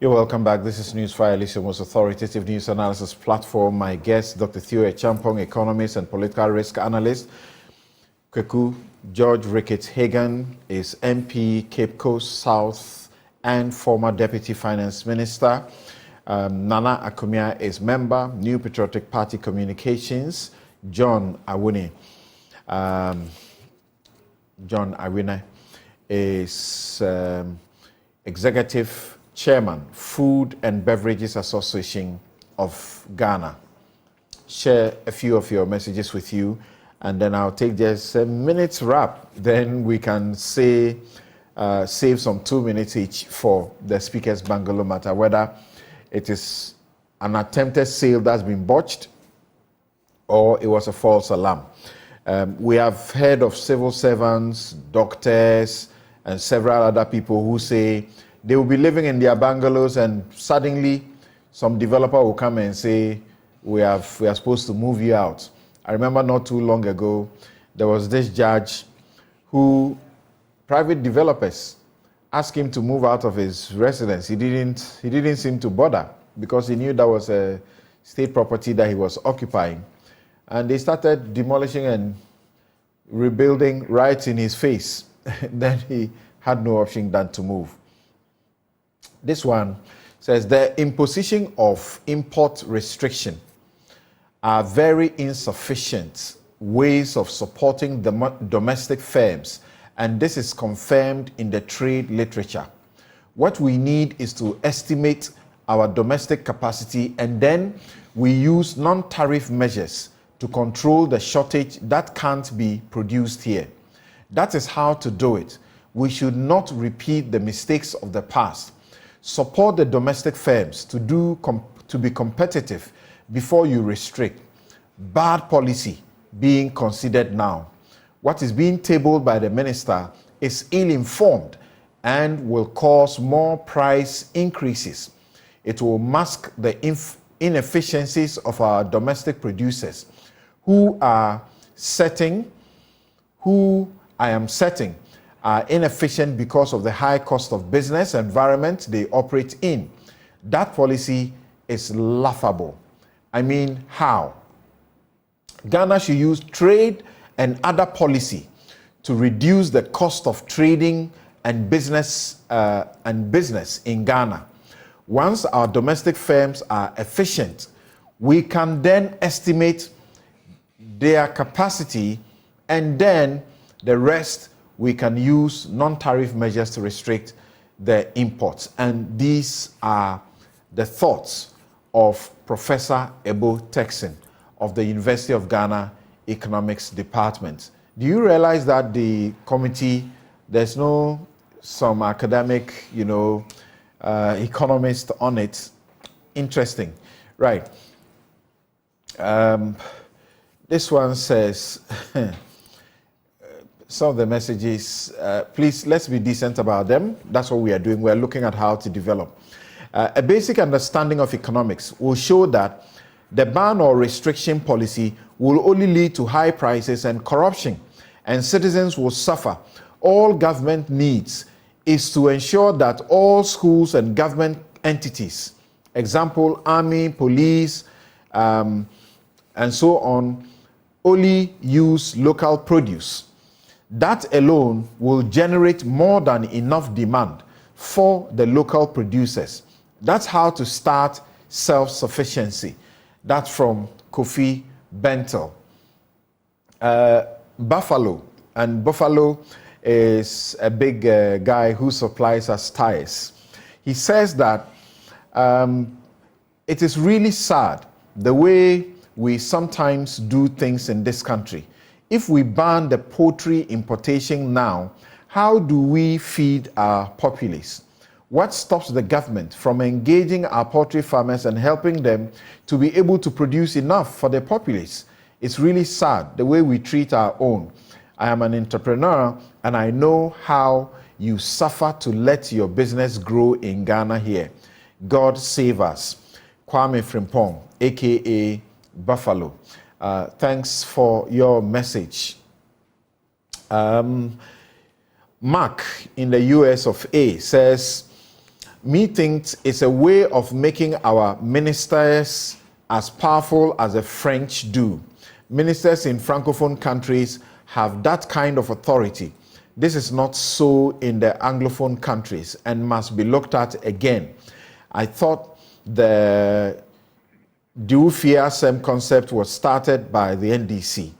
You're welcome back. This is Newsfile, your most authoritative news analysis platform. My guest, Dr. Theo Champong, economist and political risk analyst. Kweku George Ricketts Hagan is MP, Cape Coast South, and former Deputy Finance Minister. Nana Akumia is member, New Patriotic Party Communications. John Awune. John Awune is Executive Chairman, Food and Beverages Association of Ghana. Share a few of your messages with you, and then I'll take just a minute's wrap. Then we can say, save some 2 minutes each for the Speaker's Bungalow matter, whether it is an attempted sale that's been botched or it was a false alarm. We have heard of civil servants, doctors, and several other people who say they will be living in their bungalows and suddenly some developer will come and say, we are supposed to move you out. I remember not too long ago, there was this judge who private developers asked him to move out of his residence. He didn't seem to bother because he knew that was a state property that he was occupying. And they started demolishing and rebuilding right in his face. Then he had no option than to move. This one says the imposition of import restriction are very insufficient ways of supporting the domestic firms, and this is confirmed in the trade literature. What we need is to estimate our domestic capacity, and then we use non-tariff measures to control the shortage that can't be produced here. That is how to do it. We should not repeat the mistakes of the past. Support the domestic firms to be competitive before you restrict. Bad policy being considered now. What is being tabled by the minister is ill-informed and will cause more price increases. It will mask the inefficiencies of our domestic producers who I am setting are inefficient because of the high cost of business environment they operate in. That policy is laughable. I mean, how? Ghana should use trade and other policy to reduce the cost of trading and business in Ghana. Once our domestic firms are efficient, we can then estimate their capacity, and then the rest we can use non-tariff measures to restrict the imports. And these are the thoughts of Professor Ebo Texan of the University of Ghana Economics Department. Do you realize that the committee, there's no some academic, economist on it? Interesting, right? This one says, some of the messages, please, let's be decent about them. That's what we are doing. We're looking at how to develop. A basic understanding of economics will show that the ban or restriction policy will only lead to high prices and corruption, and citizens will suffer. All government needs is to ensure that all schools and government entities, example, army, police, and so on, only use local produce. That alone will generate more than enough demand for the local producers. That's how to start self-sufficiency. That's from Kofi Bentel. Buffalo is a big guy who supplies us tires. He says that it is really sad the way we sometimes do things in this country. If we ban the poultry importation now, how do we feed our populace? What stops the government from engaging our poultry farmers and helping them to be able to produce enough for the populace? It's really sad the way we treat our own. I am an entrepreneur and I know how you suffer to let your business grow in Ghana here. God save us. Kwame Frimpong, aka Buffalo. Thanks for your message. Mark in the US of A says, Methinks it's a way of making our ministers as powerful as the French do. Ministers in Francophone countries have that kind of authority. This is not so in the Anglophone countries and must be looked at again. I thought the Dufiasem concept was started by the NDC.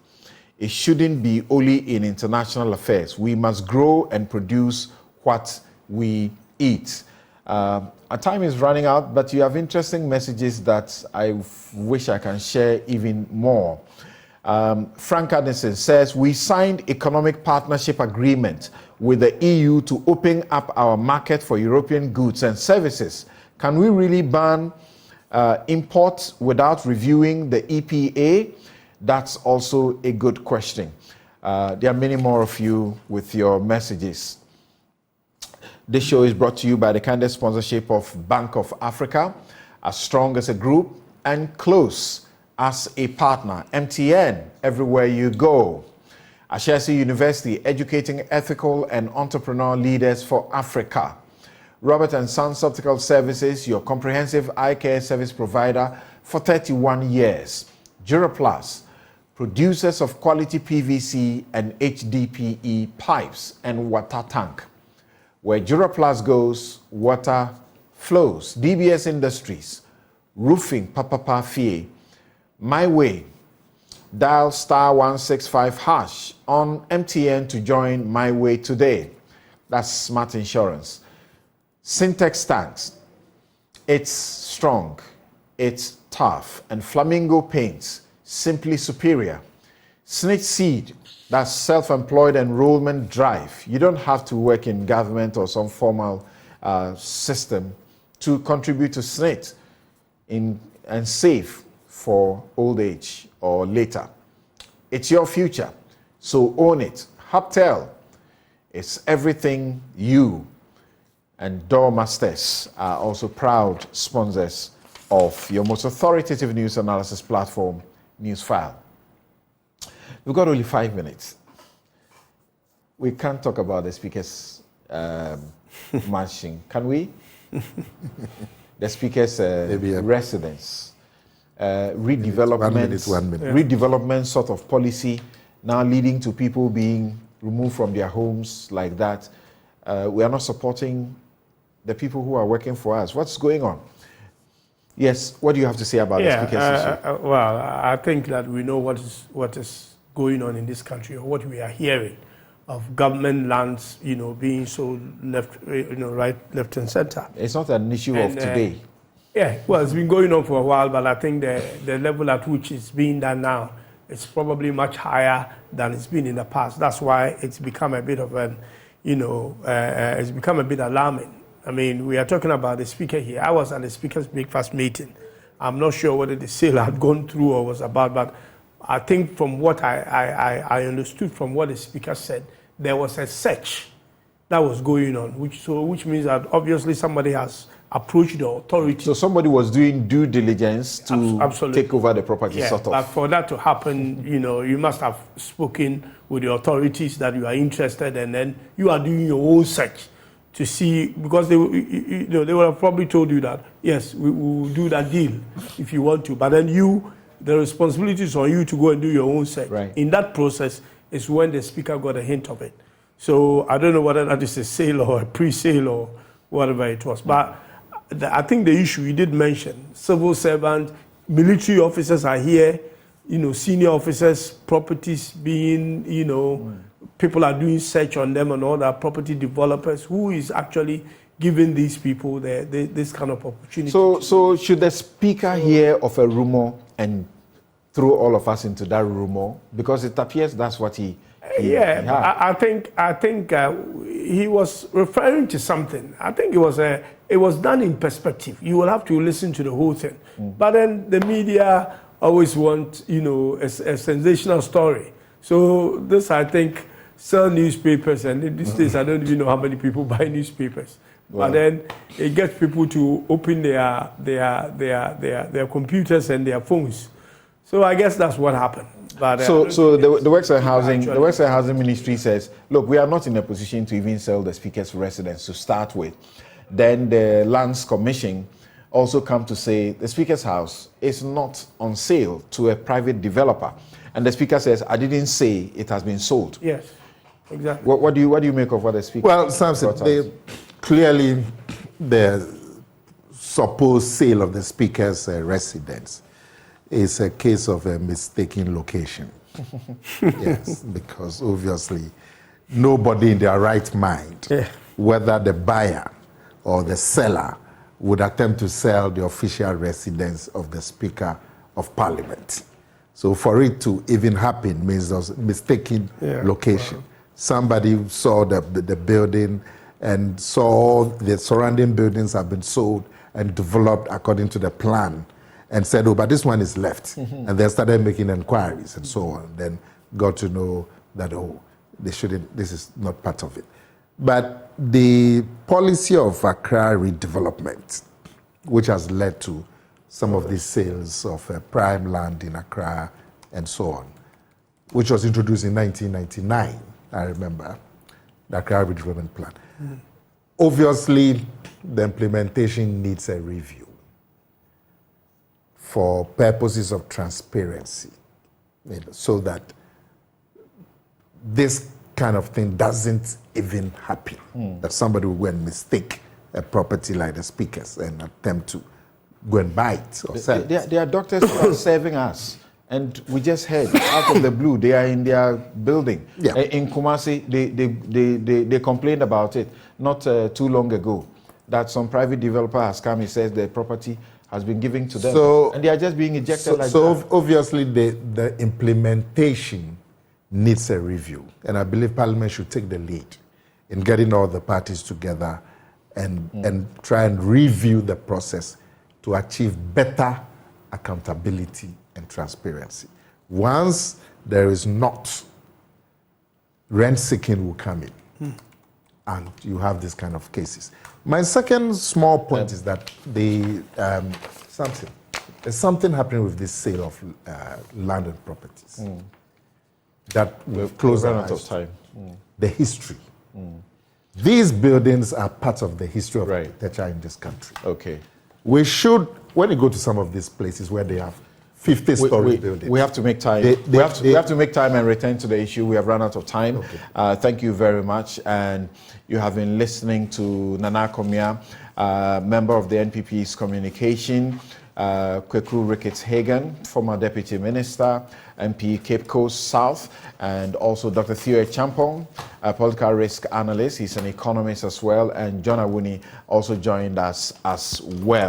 It shouldn't be only in international affairs. We must grow and produce what we eat. Our time is running out, but you have interesting messages that I wish I can share even more. Frank Addison says, we signed economic partnership agreement with the EU to open up our market for European goods and services. Can we really ban imports without reviewing the EPA? That's also a good question. There are many more of you with your messages. This show is brought to you by the kind sponsorship of Bank of Africa, as strong as a group and close as a partner. MTN, everywhere you go. Ashesi University, educating ethical and entrepreneurial leaders for Africa. Robert & Sons Optical Services, your comprehensive eye care service provider for 31 years. Duraplus, producers of quality PVC and HDPE pipes and water tank. Where Duraplus goes, water flows. DBS Industries, roofing, Papa Fie. My Way, dial *165# on MTN to join My Way today. That's smart insurance. Syntex tanks, it's strong, it's tough, and Flamingo paints, simply superior. Snitch Seed, that's self-employed enrollment drive. You don't have to work in government or some formal system to contribute to SNIT and save for old age or later. It's your future, so own it. Hubtel, it's everything you and Doormasters are also proud sponsors of your most authoritative news analysis platform, Newsfile. We've got only 5 minutes. We can't talk about the speaker's marching, can we? The speaker's residence, redevelopment, 1 minute. redevelopment sort of policy now leading to people being removed from their homes like that. We are not supporting the people who are working for us. What's going on? Yes, what do you have to say about the speaker's issue? Well, I think that we know what is going on in this country, or what we are hearing of government lands, being sold left, right, left, and center. It's not an issue of today. Yeah, well, it's been going on for a while, but I think the level at which it's being done now is probably much higher than it's been in the past. That's why it's become a bit of it's become a bit alarming. I mean, we are talking about the speaker here. I was at the speaker's breakfast meeting. I'm not sure whether the sale had gone through or was about, but I think from what I understood from what the speaker said, there was a search that was going on, which means that obviously somebody has approached the authority. So somebody was doing due diligence to take over the property, sort of. But for that to happen, you must have spoken with the authorities that you are interested, and then you are doing your own search to see, because they would have probably told you that, yes, we will do that deal if you want to, but then the responsibility is on you to go and do your own search. Right. In that process is when the speaker got a hint of it. So I don't know whether that is a sale or a pre-sale or whatever it was. But I think the issue you did mention, civil servants, military officers are here, senior officers, properties being, people are doing search on them and all that, property developers, who is actually giving these people this kind of opportunity. So should the speaker hear of a rumor and throw all of us into that rumor? Because it appears that's what he had. I think he was referring to something. I think it was done in perspective. You will have to listen to the whole thing. But then the media always want, a sensational story. So this, I think, sell newspapers, and in these days I don't even know how many people buy newspapers. Wow. But then it gets people to open their computers and their phones. So I guess that's what happened. But the Works and Housing Ministry says, look, we are not in a position to even sell the speaker's residence to start with. Then the Lands Commission also come to say the Speaker's house is not on sale to a private developer. And the Speaker says, I didn't say it has been sold. Yes, exactly. What do you make of what the Speaker? Well, Samson, clearly the supposed sale of the Speaker's residence is a case of a mistaken location. Yes, because obviously nobody in their right mind, whether the buyer or the seller, would attempt to sell the official residence of the Speaker of Parliament. So for it to even happen means there's mistaken location. Wow. Somebody saw the building and saw the surrounding buildings have been sold and developed according to the plan and said, oh, but this one is left. And they started making inquiries and so on. Then got to know that, oh, they shouldn't, this is not part of it. But the policy of Accra redevelopment, which has led to some of these sales of prime land in Accra and so on, which was introduced in 1999, I remember, the Accra redevelopment plan. Obviously, the implementation needs a review for purposes of transparency, so that this kind of thing doesn't even happen, that somebody will go and mistake a property like the Speaker's and attempt to go and buy it or sell it. There are doctors who are serving us, and we just heard out of the blue they are in their building. In Kumasi, they complained about it not too long ago, that some private developer has come, he says the property has been given to them, and they are just being ejected like that. So obviously the implementation needs a review, and I believe Parliament should take the lead in getting all the parties together and try and review the process to achieve better accountability and transparency. Once there is not, rent seeking will come in, and you have this kind of cases. My second small point is that there's something happening with this sale of land and properties that will close out of time. The history. These buildings are part of the history of architecture in this country. Okay. We should, when you go to some of these places where they have 50-story buildings. We have to make time. We have to make time and return to the issue. We have run out of time. Okay. Thank you very much. And you have been listening to Nana Komia, member of the NPP's communication, Kweku Ricketts-Hagan, former Deputy Minister, MP Cape Coast South, and also Dr. Theo Champong, a political risk analyst. He's an economist as well. And John Awuni also joined us as well.